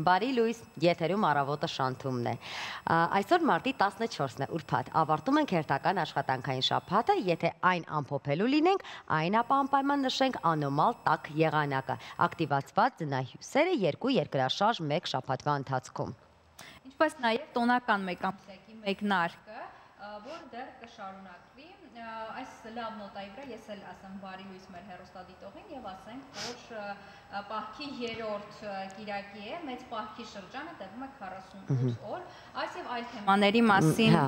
Բարի լույս, եթերում առավոտը շանթումն է։ Այսօր մարտի 14-ն է, ուրբաթ, ավարտում ենք հերթական աշխատանքային շաբաթը, եթե այն ամփոփելու լինենք, այն ապա անպայման նշենք անոմալ տաք եղանակը, ակտիվացված ձնահյուսերը 2 երկրաշարժ 1 շաբաթվա ընթացքում։ Ինչպես նաև տոնական մեկամսյակի մեկնարկը, որ դեռ կշարունակվի, այս լավ նոտայի վրա ես էլ ասեմ բարի լույս մեր հեռուստադիտողին եւ ասենք, որ պահքի 3-րդ կիրակի է, մեծ պահքի շրջանը տևում է 48 օր, այս եւ այլ թեմաների մասին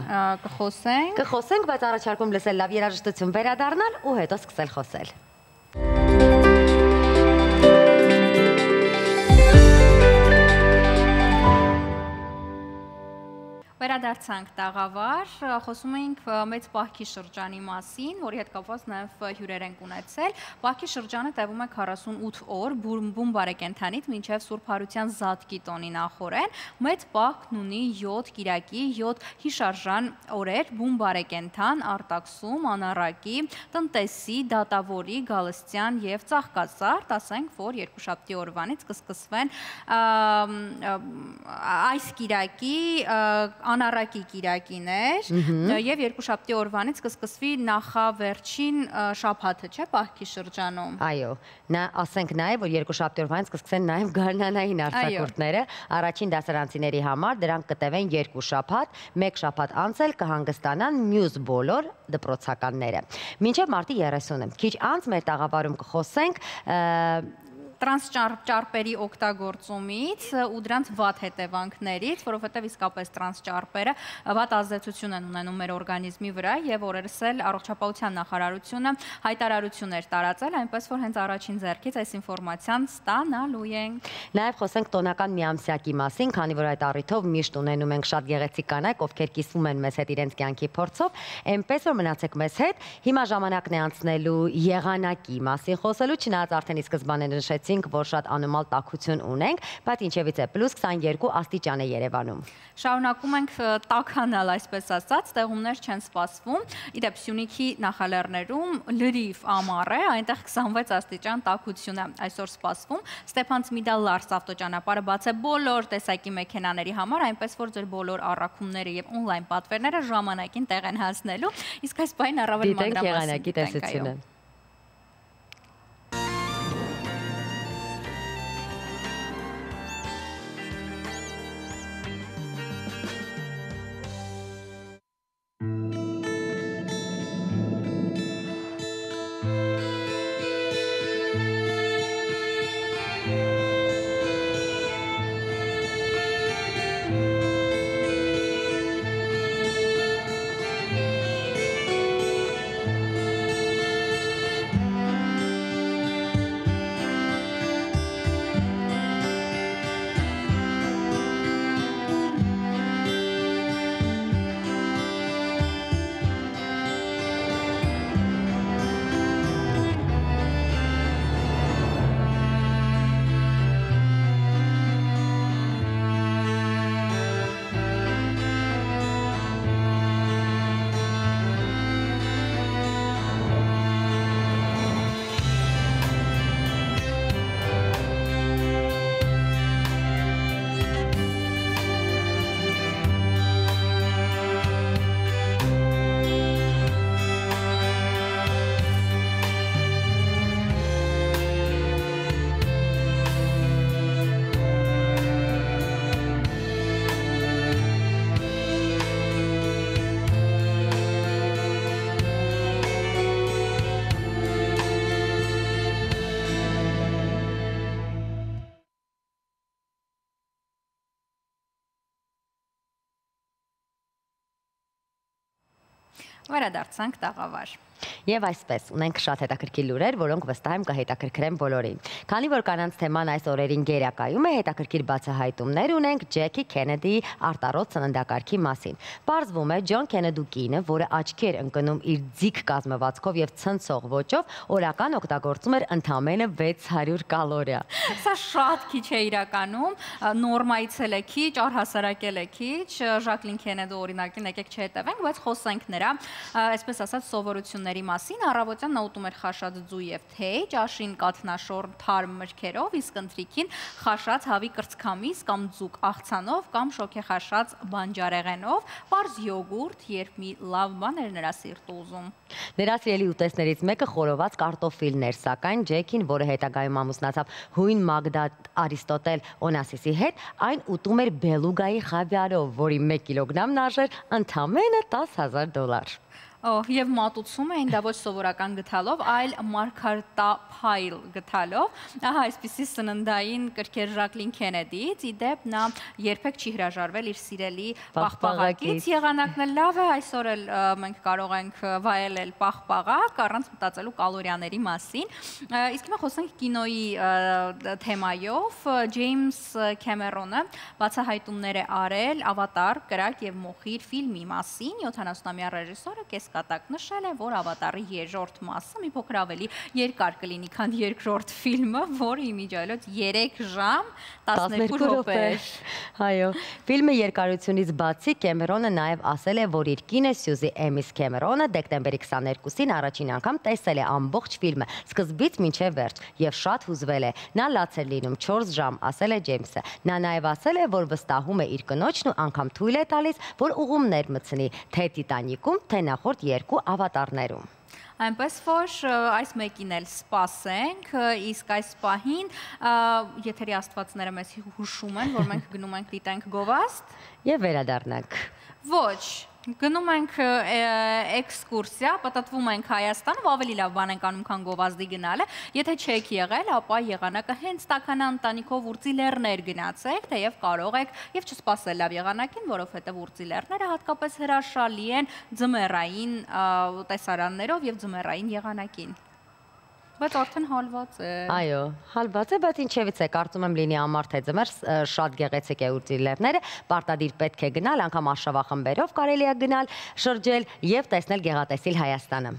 կխոսենք։ Կխոսենք, բայց առաջարկում լսել լավ երաժշտություն վերադառնալ ու հետո սկսել խոսել։ Վերադարձանք տաղավար, խոսում ենք մեծ պահքի շրջանի մասին, որի հետ կապված նաև հյուրեր ենք ունեցել։ Պահքի շրջանը տևում է 48 օր, բուն բարեկենդանից մինչև Սուրբ Հարության Զատկի տոնի նախորեն։ Մեծ պահքն ունի 7 կիրակի, 7 հիշարժան օրեր, բուն բարեկենդան, արտաքսում, անառակի, տնտեսի, դատավորի, գալստյան եւ ծաղկասարդ, ասենք, որ երկուշաբթի օրվանից կսկսվեն այս կիրակի անառակի կիրակիներ եւ երկուշաբթի օրվանից կսկսվի նախավերջին շաբաթը, չէ՞, պահքի շրջանում։ Այո, ասենք նաեւ, որ երկուշաբթի օրվանից կսկսեն նաեւ գարնանային արձակուրդները, առաջին դասարանցիների համար դրանք կտևեն 2 շաբաթ, 1 շաբաթ անց էլ կհանգստանան մյուս բոլոր դպրոցականները։ Մինչև մարտի 30-ը։ Քիչ անց մեր տաղավարում կխոսենք տրանսճարպերի օգտագործումից ու դրանց վատ հետևանքներից, որովհետև իսկապես տրանսճարպերը վատ ազդեցություն են ունենում մեր օրգանիզմի վրա եւ օրերս էլ առողջապահության նախարարությունը հայտարարություն էր տարածել, այնպես որ հենց առաջին ձեռքից այս ինֆորմացիան ստանալու ենք։ Նաեւ խոսենք տոնական միամսյակի մասին, քանի որ այդ առիթով միշտ ունենում ենք շատ գեղեցիկ կանայք, ովքեր կիսվում են մեզ հետ իրենց կյանքի փորձով, այնպես որ մնացեք մեզ հետ։ Հիմա ժամանակն է անցնելու եղանակի մասին խոսելու, չնայած արդեն ի սկզբանե նշեցինք, որ շատ անոմալ տաքություն ունենք, բայց ինչևից է +22 աստիճան է Երևանում։ Շարունակում ենք տաքանալ, այսպես ասած, տեղումներ չեն սպասվում։ Իդեպ Սյունիքի նախալեռներում լրիվ ամառ է, այնտեղ 26 աստիճան տաքություն է այսօր սպասվում։ Ստեփան-Ցմիդա-Լարս ավտոճանապարհը բաց է բոլոր տեսակի մեքենաների համար, այնպես որ ձեր բոլոր առաքումները եւ օնլայն պատվերները ժամանակին տեղ են հասնելու։ Իսկ այս բանին առավել մանրամասն տեսությունը։ Վերադարձանք տաղավար։ Եվ այսպես, ունենք շատ հետաքրքիր լուրեր, որոնք վստահ եմ կհետաքրքրեն բոլորին։ Քանի որ կանանց թեման այս օրերին գերակայում է, հետաքրքիր բացահայտումներ ունենք Ջեքի Քենեդիի արտառոց ծննդակարգի մասին։ Պարզվում է Ջոն Քենեդու կինը, որը աչքի էր ընկնում իր ձիգ կազմվածքով եւ ցնցող ոճով, օրական օգտագործում էր ընդամենը 600 կալորիա։ Սա շատ քիչ է իրականում, նորմայից էլ է քիչ, առհասարակել է քիչ, Ժակլին Քենեդու օրինակին եկեք չհետևենք, բայց խոսենք նրա, այսպես ասած, սովորությունների մասին, առավոտյան նա ուտում էր խաշած ձու եւ թեյ, ճաշին կաթնաշոր թարմ մրգերով, իսկ ընթրիքին խաշած հավի կրծքամիս կամ ձուկ աղցանով կամ շոգեխաշած բանջարեղենով, պարզ յոգուրտ, երբ մի լավ բան էր նրա սիրտը ուզում։ Նրա սիրելի ուտեստներից մեկը խորոված կարտոֆիլն էր, սակայն Ջեքին, որը հետագայում ամուսնացավ հույն Մագդա Արիստոտել Օնասիսի հետ, այն ուտում էր բելուգայի խավիարով, որի 1 կիլոգրամն արժեր ընդամենը $10,000։ Եվ մատուցում էին դա ոչ սովորական գթալով, այլ մարգարտափայլ գթալով։ Ահա այսպիսի սննդային կրքեր Ժակլին Քենեդիից, ի դեպ նա երբեք չի հրաժարվել իր սիրելի պաղպաղակից։ Եղանակն էլ լավ է, այսօր էլ մենք կարող ենք վայելել պաղպաղակ առանց մտածելու կալորիաների մասին։ Իսկ հիմա խոսենք կինոյի թեմայով։ Ջեյմս Քեմերոնը բացահայտումներ է արել Ավատար, կրակ եւ մոխիր ֆիլմի մասին։ 70-ամյա ռեժիսորը կեսկատակ նշել է, որ Ավատարի երրորդ մասը մի փոքր ավելի երկար կլինի, քան երկրորդ ֆիլմը, որը իմիջիայլոց 3 ժամ 12 րոպե է։ Այո, ֆիլմի երկարությունից բացի Քեմերոնը նաև ասել է, որ իր կինը Սյուզի Էմիս Քեմերոնը դեկտեմբերի 22-ին առաջին անգամ տեսել է ամբողջ ֆիլմը, սկզբից մինչև վերջ, եւ շատ հուզվել է։ Նա լաց էր լինում 4 ժամ, ասել է Ջեյմսը։ Նա նաև ասել է, որ վստահում է իր կնոջն ու անգամ թույլ է տալիս, որ ուղումներ մտցնի թե Տիտանիկում, թե նախորդ 2 ավատարներում։ Այնպես որ այս մեկին էլ սպասենք, իսկ այս պահին եթերի աստվածները մեզ հուշում են, որ մենք գնում ենք դիտենք գովազդ եւ վերադառնանք։ Ոչ, գնում ենք էքսկուրսիա, պատտվում ենք Հայաստանում, ավելի լավ բան ենք անում, քան գովազդի գնալը։ Եթե չեք եղել, ապա եղանակը հենց տաքանա ընտանիքով ուրծի լեռներ գնացեք, թեև կարող եք եւ չսպասել լավ եղանակին, որովհետեւ ուրծի լեռները հատկապես հրաշալի են ձմեռային տեսարաններով եւ ձմեռային եղանակին։ Բայց արդեն հալված է։ Այո, հալված է, բայց ինչևից է, կարծում եմ լինի ամառ թե ձմեռ, շատ գեղեցիկ է ուրծի լեռները, պարտադիր պետք է գնալ, անգամ արշավախմբերով կարելի է գնալ, շրջել եւ տեսնել գեղատեսիլ Հայաստանը։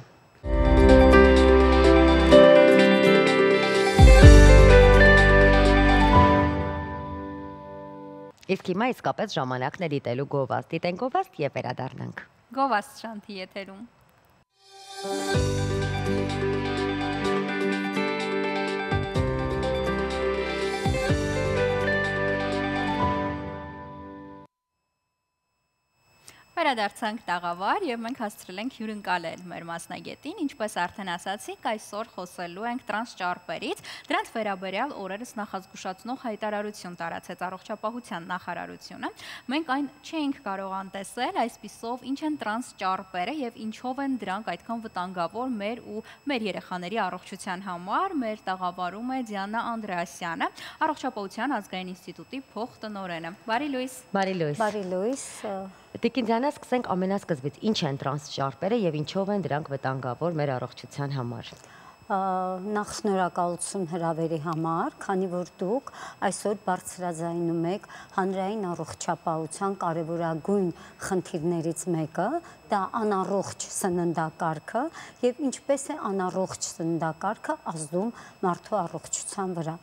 Իսկ հիմա իսկապես ժամանակն է դիտելու գովազդ, դիտենք գովազդ եւ վերադառնանք։ Գովազդ Շանթի եթերում։ Վերադարձանք տաղավար եւ մենք հասցրել ենք հյուրընկալել մեր մասնագետին, ինչպես արդեն ասացինք, այսօր խոսելու ենք տրանսճարպերից, դրանց վերաբերյալ օրերս նախազգուշացնող հայտարարություն տարածեց առողջապահության նախարարությունը։ Մենք այն չէինք կարող անտեսել, այսպիսով ինչ են տրանսճարպերը եւ ինչով են դրանք այդքան վտանգավոր մեր ու մեր երեխաների առողջության համար, մեր տաղավարում է Դիանա Անդրեասյանը, Առողջապահության ազգային ինստիտուտի փոխտնօրենը։ Բարի լույս։ Բարի լույս։ Բարի լույս։ Տիկին Դիանա, սկսենք ամենասկզբից, ինչ են տրանսճարպերը եւ ինչով են դրանք վտանգավոր մեր առողջության համար։ Նախ շնորհակալություն հրավերի համար, քանի որ դուք այսօր բարձրաձայնում եք հանրային առողջապահության կարևորագույն խնդիրներից մեկը, դա անառողջ սննդակարգը եւ ինչպես է անառողջ սննդակարգը ազդում մարդու առողջության վրա։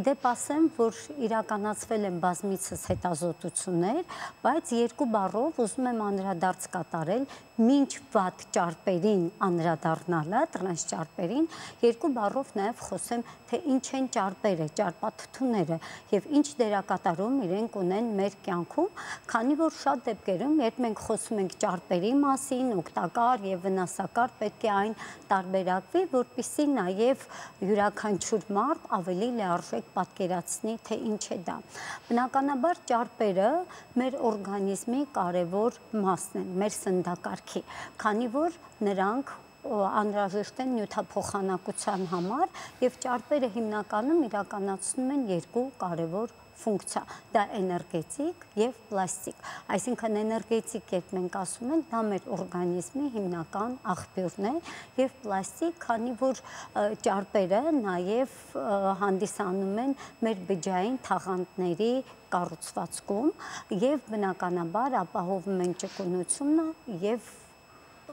Իդեպ ասեմ, որ իրականացվել են բազմիցս հետազոտություններ, բայց 2 բառով ուզում եմ անդրադարձ կատարել մինչ վատ ճարպերին անդրադառնալը, տրանսճարպերին, 2 բառով նաև խոսեմ, թե ինչ են ճարպերը, ճարպաթթուները եւ ինչ դերակատարում իրենք ունեն մեր կյանքում, քանի որ շատ դեպքերում, երբ մենք խոսում ենք ճարպերի մասին, օգտակար եւ վնասակար, պետք է այն տարբերակվի, որպեսզի նաեւ յուրաքանչյուր մարդ ավելի լիարժեք պատկերացնի, թե ինչ է դա։ Բնականաբար ճարպերը մեր օրգանիզմի կարևոր մասն են, մեր սննդակարգի, քանի որ նրանք անհրաժեշտ են նյութափոխանակության համար եւ ճարպերը հիմնականում իրականացնում են 2 կարևոր ֆունկցիա, դա էներգետիկ եւ պլաստիկ, այսինքն էներգետիկ երբ մենք ասում ենք, դա մեր օրգանիզմի հիմնական աղբյուրն է եւ պլաստիկ, քանի որ ճարպերը նաեւ հանդիսանում են մեր բջջային թաղանթների կառուցվածքում եւ բնականաբար ապահովում են ճկունությունը եւ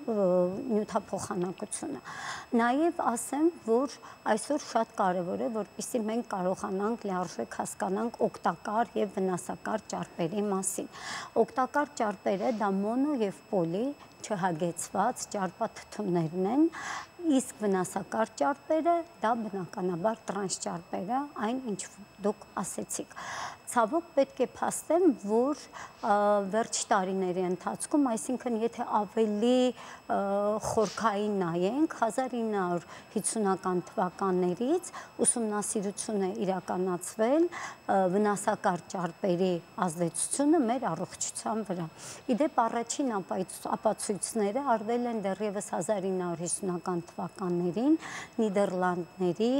նյութափոխանակությունը։ Նաև ասեմ, որ այսօր շատ կարևոր է, որպեսզի մենք կարողանանք լիարժեք հասկանանք օգտակար եւ վնասակար ճարպերի մասին։ Օգտակար ճարպերը դա մոնո եւ պոլի չհագեցված ճարպաթթուներն են, Իսկ վնասակար ճարպերը դա բնականաբար տրանս ճարպերը, այն ինչ դուք ասեցիք։ Ցավոք պետք է փաստեմ, որ վերջ տարիների ընթացքում, այսինքն եթե ավելի խորքային նայենք, 1950-ական թվականներից ուսումնասիրություն է իրականացվել վնասակար ճարպերի ազդեցությունը մեր առողջության վրա։ Իդեպ առաջին ապացույցները արվել են դեռևս 1950-ական թվականներին Նիդերլանդների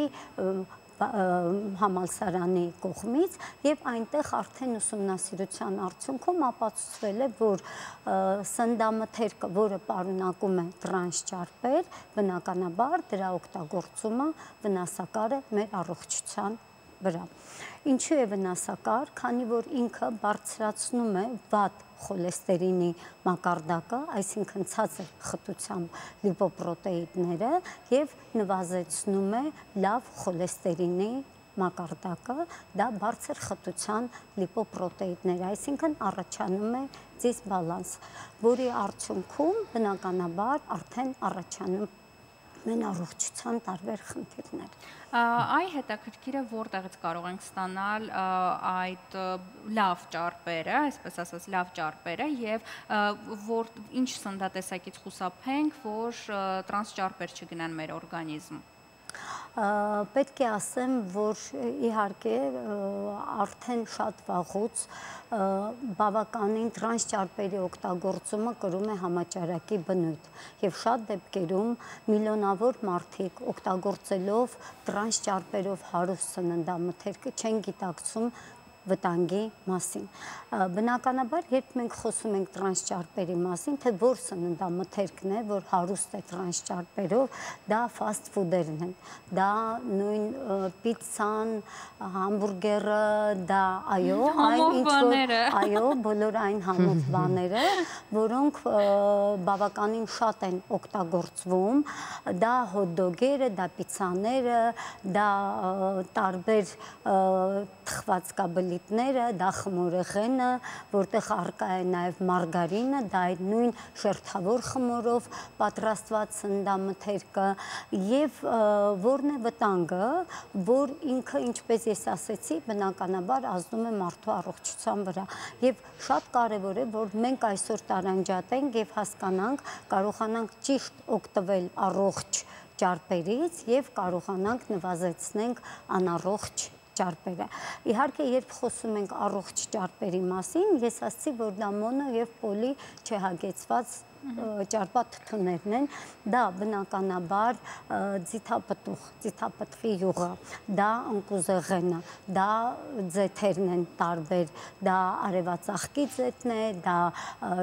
համալսարանի կողմից եւ այնտեղ արդեն ուսումնասիրության արդյունքում ապացուցվել է, որ սննդամթերքը, որը պարունակում է տրանս ճարպեր, բնականաբար դրա օգտագործումը վնասակար է մեր առողջության վրա։ Ինչու է վնասակար, քանի որ ինքը բարձրացնում է վատ խոլեստերինի մակարդակը, այսինքն ցածր խտությամբ լիպոպրոտեիդները եւ նվազեցնում է լավ խոլեստերինի մակարդակը, դա բարձր խտության լիպոպրոտեիդներ, այսինքն առաջանում է դիսբալանս, որի արդյունքում բնականաբար արդեն առաջանում են առողջության տարբեր խնդիրներ։ Այ հետաքրքիր է որտեղից կարող ենք ստանալ այդ լավ ճարպերը, այսպես ասած լավ ճարպերը եւ ինչ սննդատեսակից խուսափենք, որ տրանս ճարպեր չգնան մեր օրգանիզմ։ Պետք է ասեմ, որ իհարկե արդեն շատ վաղուց բավականին տրանս ճարպերի օգտագործումը կրում է համաճարակի բնույթ եւ շատ դեպքերում միլիոնավոր մարդիկ օգտագործելով տրանս ճարպերով հարուստ սննդամթերքը չեն գիտակցում վտանգի մասին։ Բնականաբար, երբ մենք խոսում ենք տրանս ճարպերի մասին, թե որ սննդամթերքն է, որ հարուստ է տրանս ճարպերով, դա ֆաստ ֆուդերն են, դա նույն պիցցան, համբուրգերը, դա այո, բոլոր այն համով բաները, որոնք բավականին շատ են օգտագործվում, դա հոթ-դոգերը, դա պիցցաները, դա տարբեր թխվածքաբլիթները, դա խմորեղենը, որտեղ առկա է նաև մարգարինը, դա այդ նույն շերտավոր խմորով պատրաստված սննդամթերքը եւ որն է վտանգը, որ ինքը, ինչպես ես ասեցի, բնականաբար ազդում է մարդու առողջության վրա եւ շատ կարեւոր է, որ մենք այսօր տարանջատենք եւ հասկանանք, կարողանանք ճիշտ օգտվել առողջ ճարպերից եւ կարողանանք նվազեցնենք անառողջ ճարպերը։ Իհարկե, երբ խոսում ենք առողջ ճարպերի մասին, ես ասացի, որ դա մոնո եւ պոլի չհագեցված ճարպաթթուներն են, դա բնականաբար ձիթապտղի յուղը, դա ընկուզեղենը, դա ձեթերն են տարբեր, դա արևածաղկի ձեթն է, դա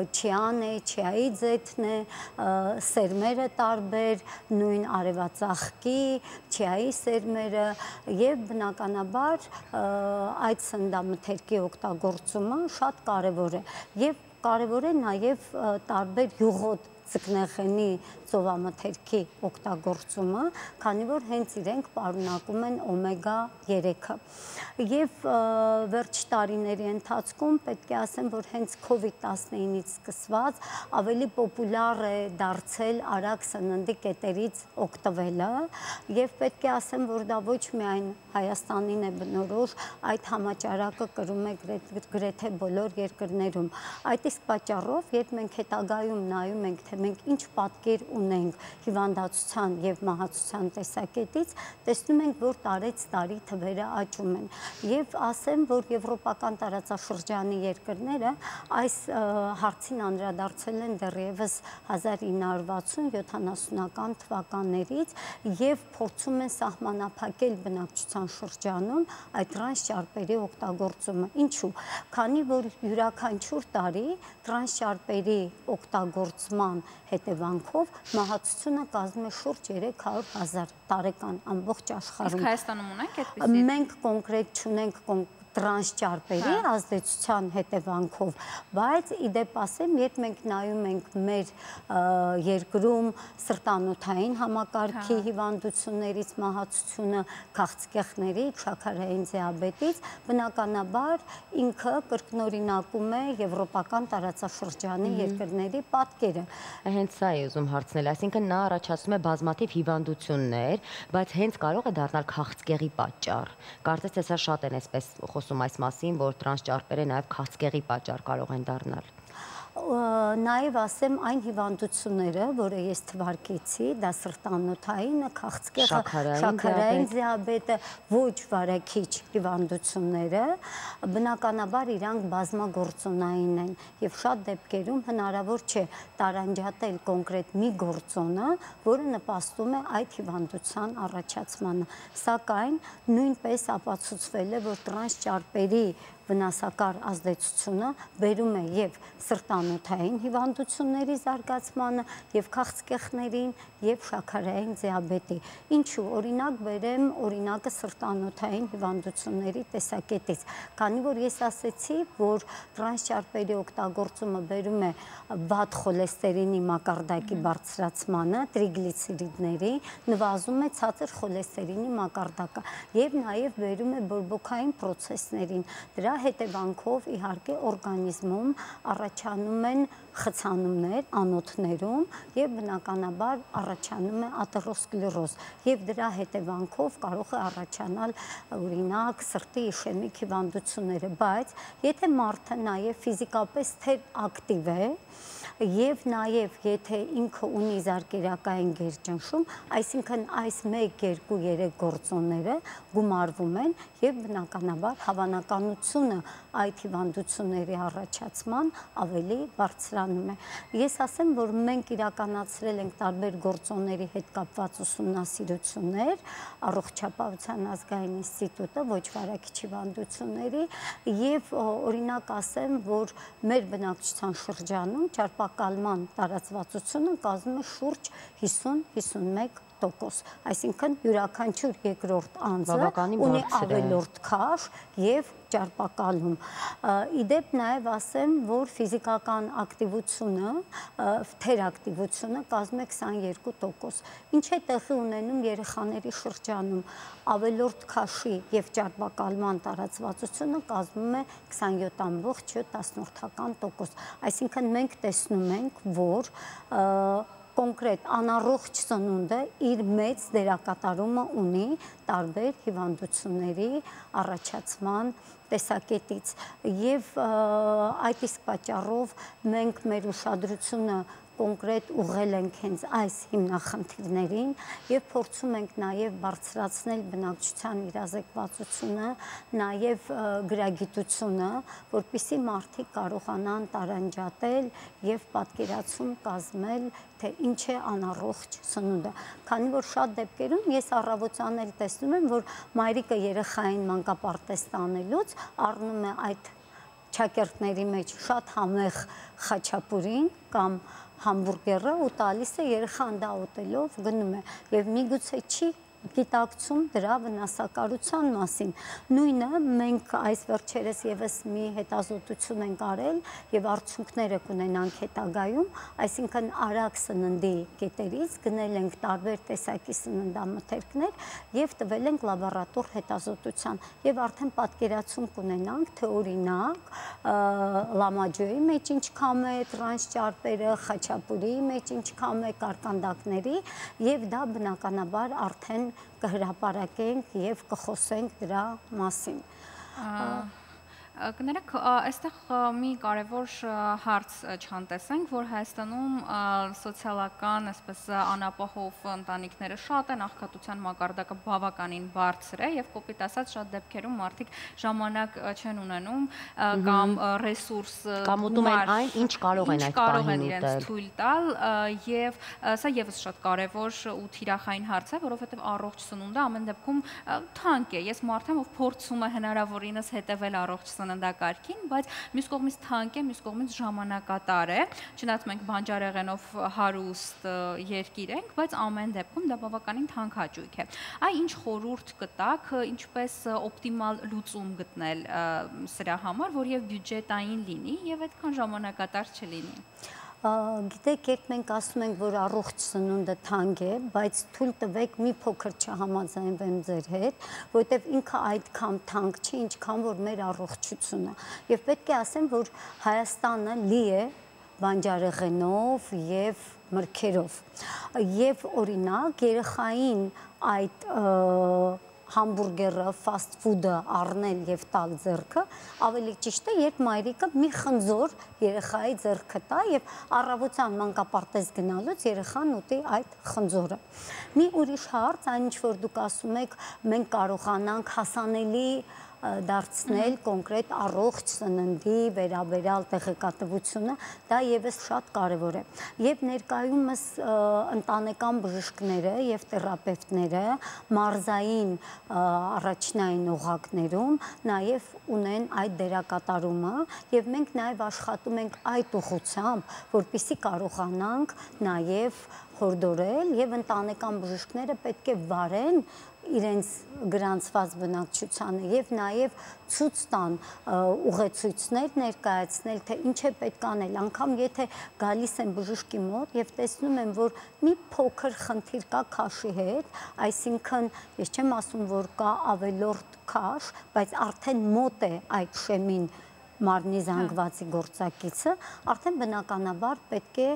չիան է, չիայի ձեթն է, սերմերը տարբեր, նույն արևածաղկի, չիայի սերմերը եւ բնականաբար այդ սննդամթերքի օգտագործումը շատ կարեւոր է եւ կարևոր է նաև տարբեր յուղոտ ձկնեղենի ծովամթերքի օգտագործումը, քանի որ հենց իրենք պարունակում են օմեգա 3-ը։ Եվ վերջ տարիների ընթացքում պետք է ասեմ, որ հենց COVID-19-ից սկսված ավելի պոպուլյար է դարձել արագ սննդի կետերից օգտվելը եւ պետք է ասեմ, որ դա ոչ միայն Հայաստանին է բնորոշ, այդ համաճարակը կրում է գրեթե բոլոր երկրներում։ Այդ իսկ պատճառով, երբ մենք հետագայում նայում ենք, թե մենք ինչ պատկեր ունենք հիվանդացության եւ մահացության տեսակետից, տեսնում ենք, որ տարեց տարի թվերը աճում են։ Եվ ասեմ, որ եվրոպական տարածաշրջանի երկրները այս հարցին անդրադարձել են դեռևս 1960-70-ական թվականներից եւ փորձում են սահմանափակել բնակչության շրջանում այդ տրանս ճարպերի օգտագործումը։ Ինչու՞։ Քանի որ յուրաքանչյուր տարի տրանս ճարպերի օգտագործման հետևանքով մահացությունը կազմում է շուրջ 300,000 տարեկան ամբողջ աշխարհում։ Իսկ Հայաստանում ունենք այդպիսի։ Մենք կոնկրետ չունենք տրանսճարպերի ազդեցության հետևանքով, բայց իդեպ ասեմ, երբ մենք նայում ենք մեր երկրում սրտանոթային համակարգի հիվանդություններից մահացությունը, քաղցկեղների, շաքարային դիաբետից, բնականաբար ինքը կրկնօրինակում է եվրոպական տարածաշրջանի երկրների պատկերը։ Հենց սա է ուզում հարցնել, այսինքն նա առաջացնում է բազմաթիվ հիվանդություններ, բայց հենց կարող է դառնալ քաղցկեղի պատճառ։ Կարծես թե սա շատ են այսպես խոսում այս մասին, որ տրանսճարպերը նաև քաղցկեղի պատճառ կարող են դառնալ։ Նաև ասեմ այն հիվանդությունները, որը ես թվարկեցի, դա սրտանոթայինը, քաղցկեղը, շաքարային դիաբետը, ոչ վարակիչ հիվանդությունները, բնականաբար իրանք բազմագործոնային են եւ շատ դեպքերում հնարավոր չէ տարանջատել կոնկրետ մի գործոնը, որը նպաստում է այդ հիվանդության առաջացմանը։ Սակայն նույնպես ապացուցվել է, որ տրանսճարպերի վնասակար ազդեցությունը բերում է եւ սրտանոթային հիվանդությունների զարգացմանը, եւ քաղցկեղներին, եւ շաքարային դիաբետի։ Ինչու, օրինակ բերեմ օրինակը սրտանոթային հիվանդությունների տեսակետից, քանի որ ես ասեցի, որ տրանսճարպերի օգտագործումը բերում է վատ խոլեստերինի մակարդակի բարձրացմանը, տրիգլիցերիդների, նվազում է ցածր խոլեստերինի մակարդակը եւ նաեւ բերում է բորբոքային պրոցեսներին։ Դրա հետևանքով իհարկե օրգանիզմում առաջանում են խցանումներ անոթներում եւ բնականաբար առաջանում է աթերոսկլերոզ եւ դրա հետևանքով կարող է առաջանալ օրինակ սրտի իշեմիկ հիվանդությունները, բայց եթե մարդը նաեւ ֆիզիկապես թե ակտիվ է եւ նաեւ եթե ինքը ունի զարկերակային գերճնշում, այսինքն այս 1, 2, 3 գործոնները գումարվում են եւ բնականաբար հավանականությունը այդ հիվանդությունների առաջացման ավելի բարձրանում է։ Ես ասեմ, որ մենք իրականացրել ենք տարբեր գործոնների հետ կապված ուսումնասիրություններ, Առողջապահության ազգային ինստիտուտը ոչ վարակիչ հիվանդությունների եւ օրինակ ասեմ, որ մեր բնակչության շրջանում ճարպակալման տարածվածությունը կազմում է շուրջ 50-51%, այսինքն յուրաքանչյուր երկրորդ անձը ունի ավելորդ քաշ եւ ճարպակալում։ Իդեպ նաև ասեմ, որ ֆիզիկական ակտիվությունը, թերակտիվությունը կազմում է 22%։ Ինչ է տեղի ունենում երեխաների շրջանում, ավելորդ քաշի եւ ճարպակալման տարածվածությունը կազմում է 27.7%։ Այսինքն մենք տեսնում ենք, որ կոնկրետ անառողջ սնունդը իր մեծ դերակատարումը ունի տարբեր հիվանդությունների առաջացման տեսակետից եւ այդ իսկ պատճառով մենք մեր ուշադրությունը կոնկրետ ուղղել ենք հենց այս հիմնախնդիրներին եւ փորձում ենք նաեւ բարձրացնել բնակչության իրազեկվածությունը, նաեւ գրագիտությունը, որպեսզի մարդիկ կարողանան տարանջատել եւ պատկերացում կազմել, թե ինչ է անառողջ սնունդը։ Քանի որ շատ դեպքերում ես առավոտյան էլ տեսնում եմ, որ մայրիկը երեխային մանկապարտեզ տանելուց առնում է այդ չակերտների մեջ շատ համեղ խաչապուրին կամ համբուրգերը ու տալիս է երեխան դա ուտելով գնում է եւ միգուցե չի գիտակցում դրա վնասակարության մասին։ Նույնը մենք այս վերջերս եւս մի հետազոտություն ենք արել եւ արդյունքները կունենանք հետագայում, այսինքն արագ սննդի կետերից գնել ենք տարբեր տեսակի սննդամթերքներ եւ տվել ենք լաբորատոր հետազոտության եւ արդեն պատկերացում կունենանք, թե օրինակ լամաջոյի մեջ ինչքան է տրանսճարպերը, խաչապուրի մեջ ինչքան է կարկանդակների եւ դա բնականաբար արդեն կհրապարակենք եւ կխոսենք դրա մասին։ Կներեք, այստեղ մի կարևոր հարց չհանտեսենք, որ Հայաստանում սոցիալական, այսպես անապահով ընտանիքները շատ են, աղքատության մակարդակը բավականին բարձր է եւ կոպիտ ասած շատ դեպքերում մարդիկ ժամանակ չեն ունենում կամ ռեսուրս կամ ուտում են այն, ինչ կարող են այդ պահին իրենց թույլ տալ եւ սա եւս շատ կարևոր ու թիրախային հարց է, որովհետեւ առողջ սնունդը ամեն դեպքում թանկ է։ Ես մարդ եմ, ով փորձում է հնարավորինս հետեւել առողջ սննդակարգին, բայց մյուս կողմից թանկ է, մյուս կողմից ժամանակատար է։ Չնայած մենք բանջարեղենով հարուստ երկիր ենք, բայց ամեն դեպքում դա բավականին թանկ հաճույք է։ Այ ինչ խորհուրդ կտաք, ինչպես օպտիմալ լուծում գտնել սրա համար, որ եւ բյուջետային լինի եւ այդքան ժամանակատար չլինի։ Գիտեք, երբ մենք ասում ենք, որ առողջ սնունդը թանկ է, բայց թույլ տվեք մի փոքր չհամաձայնվեմ ձեր հետ, որովհետև ինքը այդքան թանկ չի, ինչքան որ մեր առողջությունը։ Եվ պետք է ասեմ, որ Հայաստանը լի է բանջարեղենով եւ մրգերով։ Եվ օրինակ երեխային այդ համբուրգերը, ֆաստ ֆուդը առնել եւ տալ ձեռքը, ավելի ճիշտ է, երբ մայրիկը մի խնձոր երեխայի ձեռքը տա եւ առավոտյան մանկապարտեզ գնալուց երեխան ուտի այդ խնձորը։ Մի ուրիշ հարց, այն ինչ որ դուք ասում եք, մենք կարողանանք հասանելի դարձնել կոնկրետ առողջ սննդի վերաբերյալ տեղեկատվությունը, դա եւս շատ կարեւոր է։ Եվ ներկայումս ընտանեկան բժիշկները եւ թերապևտները մարզային առաջնային օղակներում նաեւ ունեն այդ դերակատարումը եւ մենք նաեւ աշխատում ենք այդ ուղղությամբ, որպեսզի կարողանանք նաեւ հորդորել եւ ընտանեկան բժիշկները պետք է վարեն իրենց գրանցված բնակչությանը եւ նաեւ ցույց տան ուղեցույցներ ներկայացնել, թե ինչ է պետք անել, անգամ եթե գալիս են բժշկի մոտ եւ տեսնում են, որ մի փոքր խնդիր կա քաշի հետ, այսինքն ես չեմ ասում, որ կա ավելորդ քաշ, բայց արդեն մոտ է այդ շեմին մարմնի զանգվածի գործակիցը, արդեն բնականաբար պետք է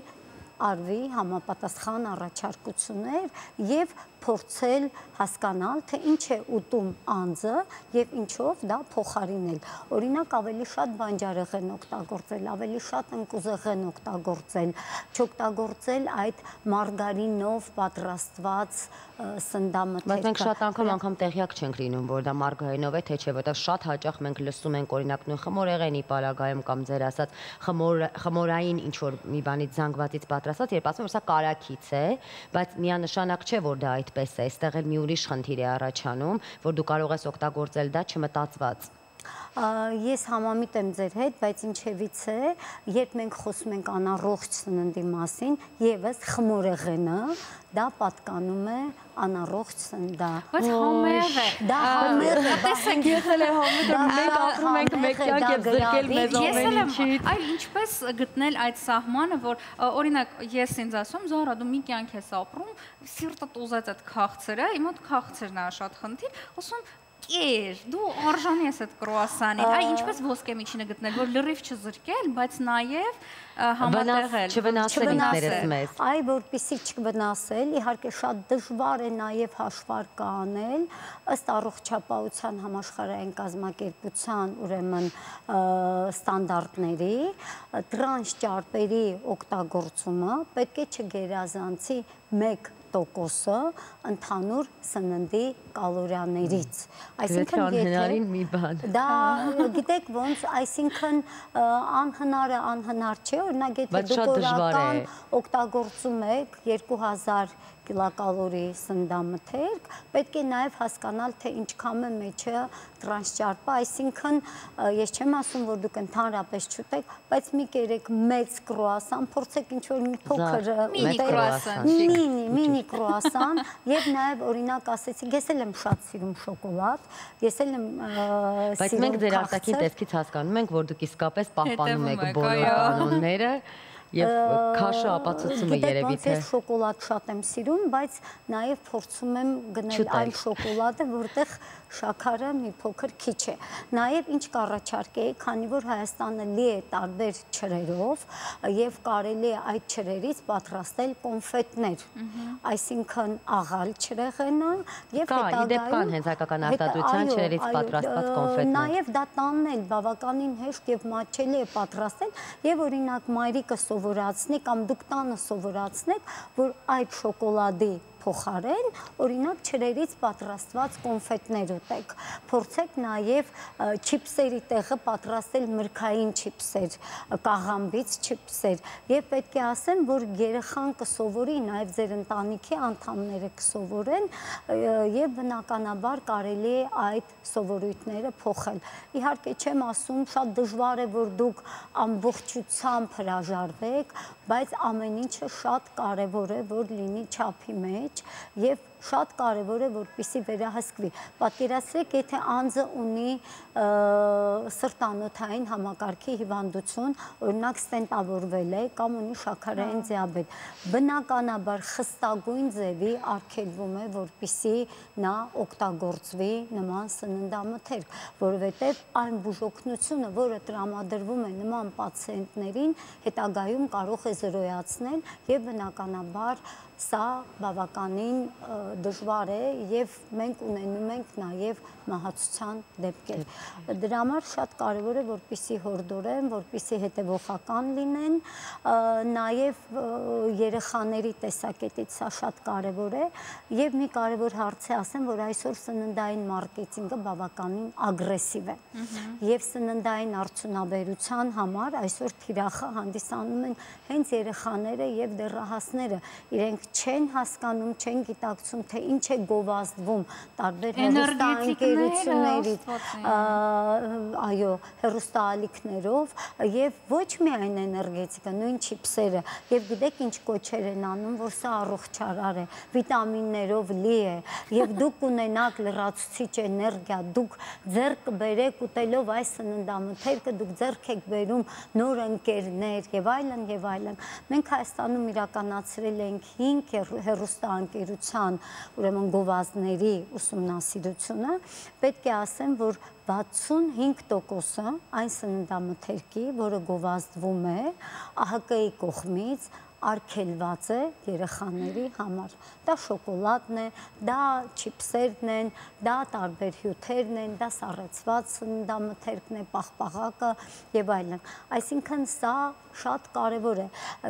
արվի համապատասխան առաջարկություններ եւ փորձել հասկանալ, թե ինչ է ուտում անձը եւ ինչով դա փոխարինել։ Օրինակ ավելի շատ բանջարեղեն օգտագործել, ավելի շատ ընկուզեղեն օգտագործել, չօգտագործել այդ մարգարինով պատրաստված սննդամթերքը։ Բայց մենք շատ անգամ տեղյակ չենք լինում, որ դա մարգարինով է, թե չէ, որտեղ շատ հաճախ մենք լսում ենք օրինակ նույն խմորեղենի պարագայում կամ ձեր ասած խմորային ինչ որ մի բանից զանգվածից պատրաստված, երբ ասում եմ, որ սա կարագից է, բայց միանշանակ չէ, որ դա այդպես է, այստեղ էլ մի ուրիշ խնդիր է առաջանում, որ դու կարող ես օգտագործել դա չմտածված։ Ես համամիտ եմ ձեր հետ, բայց ինչևից է, երբ մենք խոսում ենք անառողջ սննդի մասին, եւս խմորեղենը դա պատկանում է անառողջ սննդա։ Բայց համեղ է։ Դա համեղ է, տեսեք, եղել է համեղ, մենք ապրում ենք մեկ կյանք եւ զրկել մեզ ամեն ինչից։ Այլ ինչպես գտնել այդ սահմանը, որ օրինակ ես ինձ ասում, Զարա, դու մի կյանք ես ապրում, սիրտդ ուզած այդ քաղցրը, իմ մոտ քաղցրն է շատ խնդիր, ասում կեր, դու արժանի ես այդ կրուասանին, այ ինչպես ոսկե միջինը գտնել, որ լրիվ չզրկել, բայց նաև համատեղել, չվնասել ինքներս մեզ։ Այ որպեսզի չվնասել, իհարկե շատ դժվար է նաև հաշվարկը անել, ըստ առողջապահության համաշխարհային կազմակերպության ուրեմն ստանդարտների, տրանս ճարպերի օգտագործումը պետք է չգերազանցի 1% ընդհանուր սննդի կալորիաներից։ Այսինքն անհնարին մի բան։ Դա գիտեք ոնց, այսինքն անհնար չէ, օրինակ եթե դուք օրական օգտագործում եք 2000 կիլոկալորի սննդամթերք, պետք է նաև հասկանալ, թե ինչքան է մեջը տրանսճարպը, այսինքն ես չեմ ասում, որ դուք ընդհանրապես չուտեք, բայց մի կերեք մեծ կրուասան, փորձեք ինչ-որ մի փոքր մինի կրուասան, եւ նաև օրինակ ասեցիք, ես էլ եմ շատ սիրում շոկոլադ, ես էլ եմ սիրում։ Բայց մենք ձեր արտաքին տեսքից հասկանում ենք, որ դուք իսկապես պահպանում եք բոլոր կանոնները։ Եվ քաշը ապացուցում է երևի թե ես շոկոլադ շատ եմ սիրում, բայց նաև փորձում եմ գնել այն շոկոլադը, որտեղ շաքարը մի փոքր քիչ է։ Նաև ինչ կառաջարկեի, քանի որ Հայաստանը լի է տարբեր չրերով եւ կարելի է այդ չրերից պատրաստել կոնֆետներ, այսինքն աղալ չրեղենը եւ հետագայում հենց հայկական արտադրության չրերից պատրաստված կոնֆետներ։ Նաև դա տանն էլ բավականին հեշտ եւ մատչելի է պատրաստել եւ օրինակ մայրիկը սովորացնի կամ դուք տանը սովորացնեք, որ այդ շոկոլադի փոխարեն, օրինակ չրերից պատրաստված կոնֆետներ ուտեք։ Փորձեք նաև չիպսերի տեղը պատրաստել մրգային չիպսեր, կաղամբից չիպսեր, եւ պետք է ասեմ, որ երեխան կսովորի, նաև ձեր ընտանիքի անդամները կսովորեն եւ բնականաբար կարելի է այդ սովորույթները փոխել։ Իհարկե չեմ ասում, շատ դժվար է, որ դուք ամբողջությամբ հրաժարվեք, բայց ամեն ինչը շատ կարևոր է, որ լինի չափի մեջ եւ շատ կարևոր է, որպեսզի վերահսկվի։ Պատկերացրեք, եթե անձը ունի սրտանոթային համակարգի հիվանդություն, օրինակ ստենտավորվել է կամ ունի շաքարային դիաբետ, բնականաբար խստագույն ձևի արգելվում է, որպեսզի նա օգտագործվի նման սննդամթերք, որովհետև այն բուժօգնությունը, որը տրամադրվում է նման պացիենտներին, հետագայում կարող է զրոյացնել եւ բնականաբար սա բավականին դժվար է եւ մենք ունենում ենք նաեւ մահացության դեպքեր։ Դրա համար շատ կարեւոր է, որպեսզի հորդորեն, որպեսզի հետեւողական լինեն, նաեւ երեխաների տեսակետից սա շատ կարեւոր է եւ մի կարեւոր հարց է ասեմ, որ այսօր սննդային մարքեթինգը բավականին ագրեսիվ է եւ սննդային արդյունաբերության համար այսօր թիրախը հանդիսանում են հենց երեխաները եւ դեռահասները, իրենք չեն հասկանում, չեն գիտակցում, թե ինչ է գովազդվում տարբեր հեռուստաընկերություններից, այո, հեռուստաալիքներով եւ ոչ միայն էներգետիկա, նույն չիպսերը, եւ գիտեք ինչ կոչեր են անում, որ սա առողջարար է, վիտամիններով լի է, եւ դուք ունենաք լրացուցիչ էներգիա, դուք ձեռք կբերեք ուտելով այս սննդամթերքը, դուք ձեռք եք բերում նոր ընկերներ եւ այլն եւ այլն։ Մենք Հայաստանում իրականացրել ենք 5 հեռուստաընկերության, ուրեմն գովազդների ուսումնասիրությունը, պետք է ասեմ, որ 65%-ը այն սննդամթերքի, որը գովազդվում է ԱՀԿ-ի կողմից, արգելված է երեխաների համար։ Դա շոկոլադն է, դա չիպսերն են, դա տարբեր հյութերն են, դա սառեցված սննդամթերքն է, պաղպաղակը եւ այլն։ Այսինքն սա շատ կարևոր է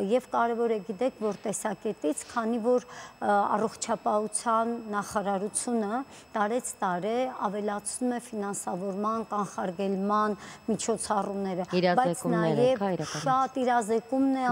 եւ կարևոր է գիտեք որ տեսակետից, քանի որ առողջապահության նախարարությունը տարեցտարե ավելացնում է ֆինանսավորման, կանխարգելման միջոցառումները, բայց նաեւ շատ իրազեկումն է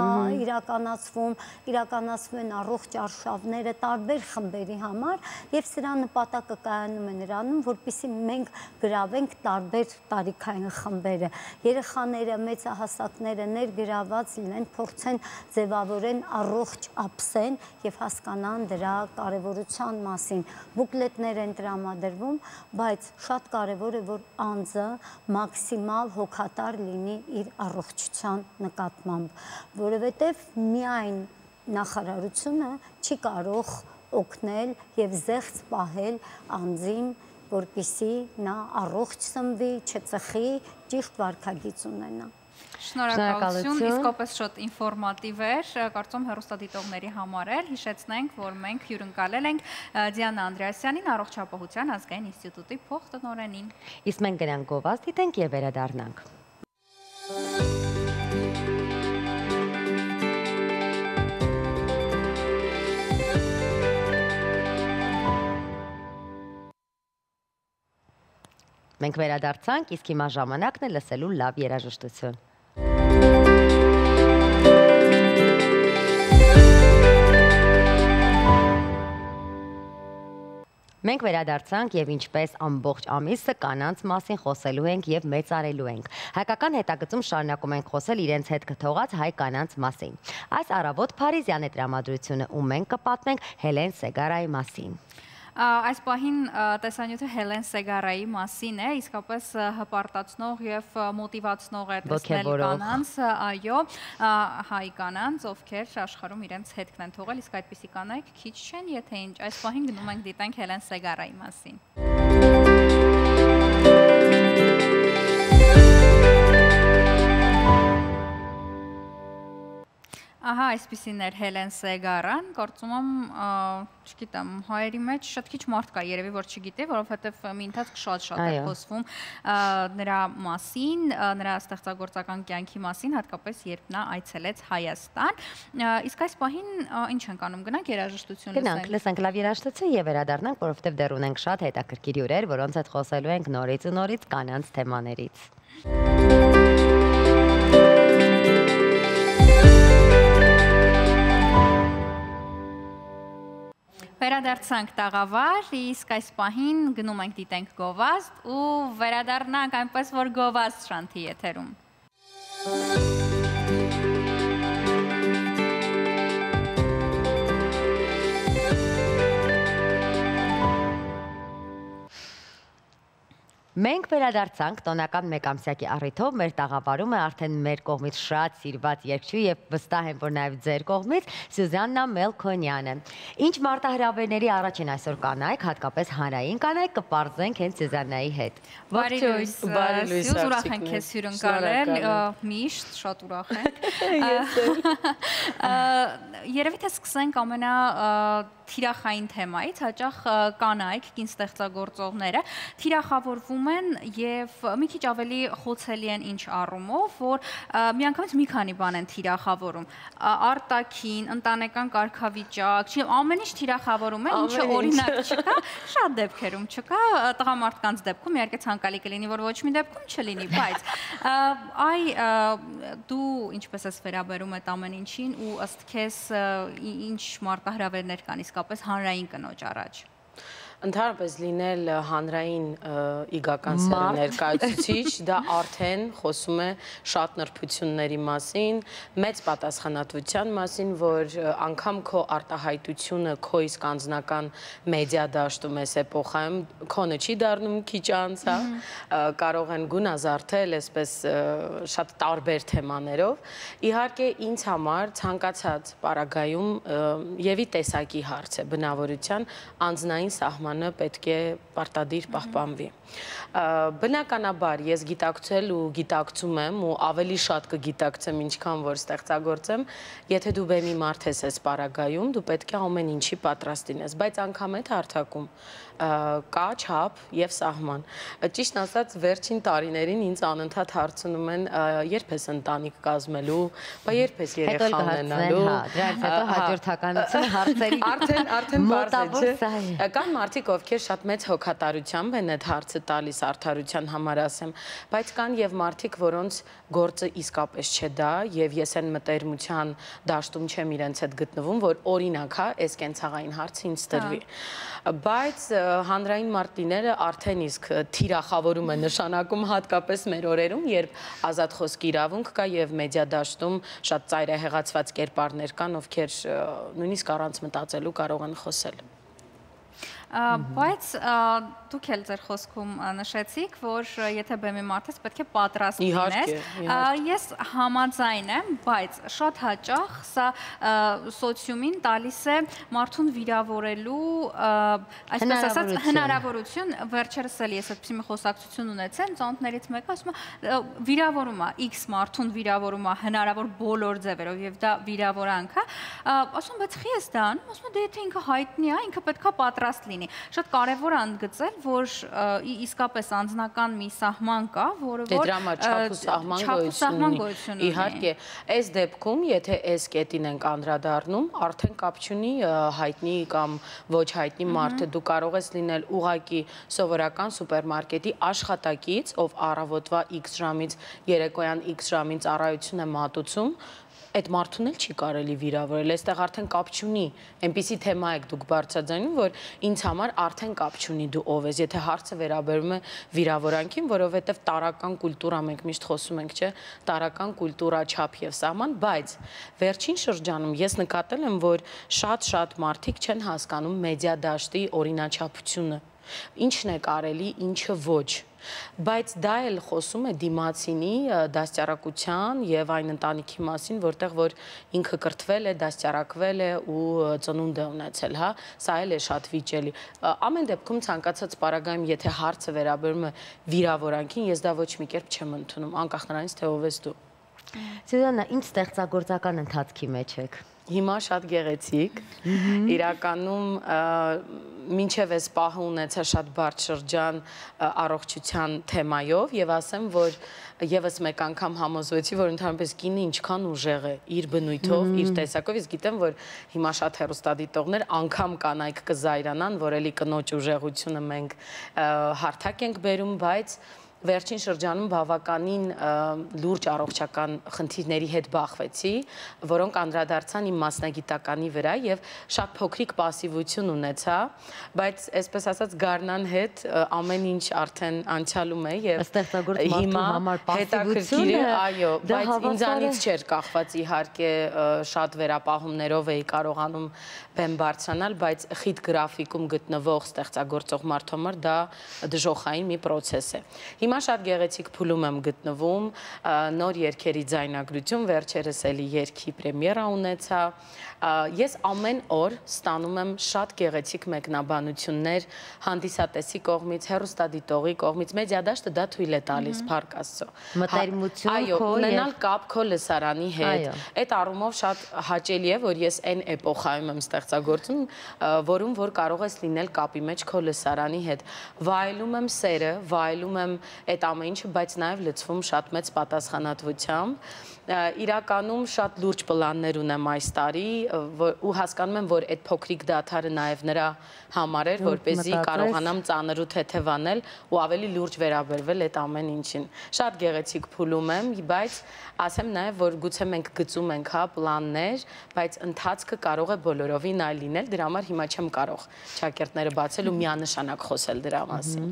իրականացվում են առողջ արշավները տարբեր խմբերի համար եւ սրա նպատակը կայանում է նրանում, որպեսզի մենք գրավենք տարբեր տարիքային խմբերը, երեխաները, մեծահասակները ներգրաված լինեն, փորձեն ձևավորեն առողջ ափսեն եւ հասկանան դրա կարեւորության մասին։ Բուկլետներ են տրամադրվում, բայց շատ կարեւոր է, որ անձը մաքսիմալ հոգատար լինի իր առողջության նկատմամբ, որովհետեւ միայն նախարարությունը չի կարող օգնել եւ զեղծ պահել անձին, որպեսզի նա առողջ սնվի, չծխի, ճիշտ վարքագիծ ունենա։ Շնորհակալություն, իսկապես շատ ինֆորմատիվ էր, կարծում հեռուստադիտողների համար էլ հիշեցնենք, որ մենք հյուրընկալել ենք Դիանա Անդրեասյանին, Առողջապահության ազգային ինստիտուտի փոխտնօրենին։ Իսկ մենք գնանք գովազդ դիտենք եւ վերադառնանք։ Մենք վերադարձանք, իսկ հիմա ժամանակն է լսելու լավ երաժշտություն։ Մենք վերադարձանք եւ ինչպես ամբողջ ամիսը կանանց մասին խոսելու ենք եւ մեծարելու ենք։ Հայկական հետագծում շարունակում ենք խոսել իրենց հետ գթողած հայ կանանց մասին։ Այս առավոտ Փարիզյան է տրամադրությունը, ու մենք կպատմենք Հելեն Սեգարայի մասին։ Այս պահին տեսանյութը Հելեն Սեգարայի մասին է, իսկապես հպարտացնող եւ մոտիվացնող է տեսնել կանանց, այո, հայ կանանց, ովքեր աշխարհում իրենց հետքն են թողել, իսկ այդպիսի կանայք քիչ չեն, եթե ինչ։ Այս պահին գնում ենք դիտենք Հելեն Սեգարայի մասին։ Ահա, այսպեսին էր Հելեն Սեգարան, գործում եմ, չգիտեմ, հայերի մեջ շատ քիչ մարդ կա, երևի որ չգիտի, որովհետև մի ընթացք շատ է խոսվում նրա մասին, նրա ստեղծագործական կյանքի մասին, հատկապես երբ նա այցելեց Հայաստան։ Իսկ այս պահին ինչ ենք անում, գնանք երաժշտություն լսենք։ Գնանք, լսենք լավ երաժշտություն եւ վերադառնանք, որովհետև դեռ ունենք շատ հետաքրքիր հյուրեր, որոնց հետ խոսելու ենք նորից ու նորից կանանց թեմաներից։ Վերադարձանք տաղավար, իսկ այս պահին գնում ենք դիտենք գովազդ ու վերադառնանք այնպես, որ գովազդ շանթի եթերում։ Մենք վերադարձանք տոնական մեկամսյակի առիթով մեր տաղավարում է արդեն մեր կողմից շատ սիրված երգչու եւ վստահ եմ, որ նաեւ ձեր կողմից Սյուզաննա Մելքոնյանը։ Ինչ մարտահրավերների առաջին այսօր կանայք, հատկապես հանրային կանայք, կպարզենք հենց Սյուզաննայի հետ։ Բարի լույս, Սյուզ, ուրախ ենք քեզ հյուրընկալել, միշտ շատ ուրախ ենք։ Երևի թե սկսենք ամենա թիրախային թեմայից, հաճախ կանայք, կին ստեղծագործողները թիրախավորվում են եւ մի քիչ ավելի խոցելի են ինչ առումով, որ միանգամից մի քանի բան են թիրախավորում։ Արտաքին, ընտանեկան կարգավիճակ, ամեն ինչ թիրախավորում են, ինչը օրինակ չկա, շատ դեպքերում չկա, տղամարդկանց դեպքում իհարկե ցանկալի կլինի, որ ոչ մի դեպքում չլինի, բայց դու ինչպես ես վերաբերում այդ ամեն ինչին ու ըստ քեզ ինչ մարտահրավերներ կան իսկապես հանրային կնոջ առաջ։ Ընդհանրապես լինել հանրային իգական սերի ներկայացուցիչ, դա արդեն խոսում է շատ նրբությունների մասին, մեծ պատասխանատվության մասին, որ անգամ քո արտահայտությունը քո իսկ անձնական մեդիա դաշտում ես էպոխայում, քոնը չի դառնում քիչ անց, կարող են գունազարդել այսպես շատ տարբեր թեմաներով։ Իհարկե ինձ համար ցանկացած պարագայում եւի տեսակի հարց է բնավորության անձնային սահման պետք է պարտադիր պահպանվի։ Բնականաբար ես գիտակցել ու գիտակցում եմ ու ավելի շատ կգիտակցեմ ինչքան որ ստեղծագործեմ, եթե դու բեմի մարդ ես այս պարագայում, դու պետք է ամեն ինչի պատրաստ լինես, բայց անգամ այդ հարթակում կա չափ եւ սահման։ Ճիշտ ասած, վերջին տարիներին ինձ անընդհատ հարցնում են, երբ ես ընտանիք կազմելու, բա երբ ես երեխա ունենալու։ Դրանից հետո հաջորդականությունը հարցերի արդեն բարձր չէ։ Կան մարդիկ, ովքեր շատ մեծ հոգատարությամբ են այդ հարցը տալիս արդարության համար ասեմ, բայց կան եւ մարդիկ, որոնց գործը իսկապես չէ դա եւ ես այն մտերմության դաշտում չեմ իրենց հետ գտնվում, որ օրինակ հա, այս կենցաղային հարցը ինձ տրվի։ Բայց հանրային մարտիները արդեն իսկ թիրախավորում է նշանակում հատկապես մեր օրերում, երբ ազատ խոսքի իրավունք կա եւ մեդիա դաշտում շատ ծայրահեղացված կերպարներ կան, ովքեր նույնիսկ առանց մտածելու կարող են խոսել։ Բայց դուք էլ ձեր խոսքում նշեցիք, որ եթե բեմի մարդ ես, պետք է պատրաստ լինես։ Ես համաձայն եմ, բայց շատ հաճախ սա սոցիումին տալիս է մարդուն վիրավորելու, այսպես ասած, հնարավորություն։ Վերջերս էլ ես այդպիսի մի խոսակցություն ունեցել, ծանոթներից մեկը ասում է, վիրավորում է, X մարդուն վիրավորում է հնարավոր բոլոր ձևերով եւ դա վիրավորանք է։ Ասում, բայց խի ես դա անում, ասում, դե եթե ինքը հայտնի է, ինքը պետքա պատրաստ լինի։ Շատ կարևոր է ընդգծել, որ իսկապես անձնական մի սահման կա, որը որ դրա համար չափ ու սահման գոյություն ունի։ Իհարկե, այս դեպքում, եթե այս կետին ենք անդրադառնում, արդեն կապ չունի հայտնի կամ ոչ հայտնի մարդը, դու կարող ես լինել ուղղակի սովորական սուպերմարկետի աշխատակից, ով առավոտվա X ժամից երեկոյան X ժամին ծառայություն է մատուցում, այդ մարդուն էլ չի կարելի վիրավորել, այստեղ արդեն կապ չունի, այնպիսի թեմա եք դուք բարձրաձայնում, որ ինձ համար արդեն կապ չունի դու ով ես, եթե հարցը վերաբերում է վիրավորանքին, որովհետև տարրական կուլտուրա, մենք միշտ խոսում ենք, չէ, տարրական կուլտուրա, չափ եւ սահման, բայց վերջին շրջանում ես նկատել եմ, որ շատ մարդիկ չեն հասկանում մեդիա դաշտի օրինաչափությունը, ինչն է կարելի, ինչը ոչ։ Բայց դա էլ խոսում է դիմացինի դաստիարակության եւ այն ընտանիքի մասին, որտեղ որ ինքը կրթվել է, դաստիարակվել է ու ծնունդ է ունեցել, հա, սա էլ է շատ վիճելի։ Ամեն դեպքում ցանկացած պարագայում, եթե հարցը վերաբերում է վիրավորանքին, ես դա ոչ մի կերպ չեմ ընդունում, անկախ նրանից թե ով ես դու։ Սյուզաննա, ինչ ստեղծագործական ընթացքի մեջ եք։ Հիմա շատ գեղեցիկ, իրականում մինչև այս պահը ունեցա շատ բարդ շրջան առողջության թեմայով և ասեմ, որ եվս մեկ անգամ համոզվեցի, որ ընդհանրապես կինը ինչքան ուժեղ է իր բնույթով, իր տեսակով, իսկ գիտեմ, որ հիմա շատ հեռուստադիտողներ անգամ կանայք կզայրանան, որ էլի կնոջ ուժեղությունը մենք հարթակ ենք բերում, բայց վերջին շրջանում բավականին լուրջ առողջական խնդիրների հետ բախվեցի, որոնք անդրադարձան իմ մասնագիտականի վրա և շատ փոքրիկ պասիվություն ունեցա, բայց այսպես ասած գարնան հետ ամեն ինչ արդեն անցյալում է և հիմա հետաքրքիր է, այո, բայց ինձանից չէր կախված իհարկե շատ վերապահումներով էի կարողանում բեմ բարձրանալ, բայց խիտ գրաֆիկում գտնվող ստեղծագործող մարդու համար դա դժոխային մի պրոցես է։ Հիմա շատ գեղեցիկ փուլում եմ գտնվում, նոր երգերի ձայնագրություն, վերջերս էլի երգի պրեմիերա ունեցա։ Ես ամեն օր ստանում եմ շատ գեղեցիկ մեկնաբանություններ հանդիսատեսի կողմից, հեռուստադիտողի կողմից, մեդիադաշտը դա թույլ է տալիս, փառք Աստծո։ Մտերմություն այո, ունենալ կապ քո լսարանի հետ։ Այդ առումով շատ հաճելի է, որ ես այն էպոխայում եմ ստեղծագործում, որում որ կարող ես լինել կապի մեջ քո լսարանի հետ։ Վայելում եմ սերը, վայելում եմ այդ ամեն ինչը, բայց նաև լցվում շատ մեծ պատասխանատվությամբ։ Իրականում շատ լուրջ պլաններ ունեմ այս տարի ու հասկանում եմ, որ այդ փոքրիկ դադարը նաև նրա համար էր, որպեսզի կարողանամ ծանր ու թեթևանել ու ավելի լուրջ վերաբերվել այդ ամեն ինչին։ Շատ գեղեցիկ փուլում եմ, բայց ասեմ նաև, որ գուցե մենք գծում ենք պլաններ, բայց ընթացքը կարող է բոլորովին այլ լինել, դրա համար հիմա չեմ կարող ճակերտները բացել ու միանշանակ խոսել դրա մասին։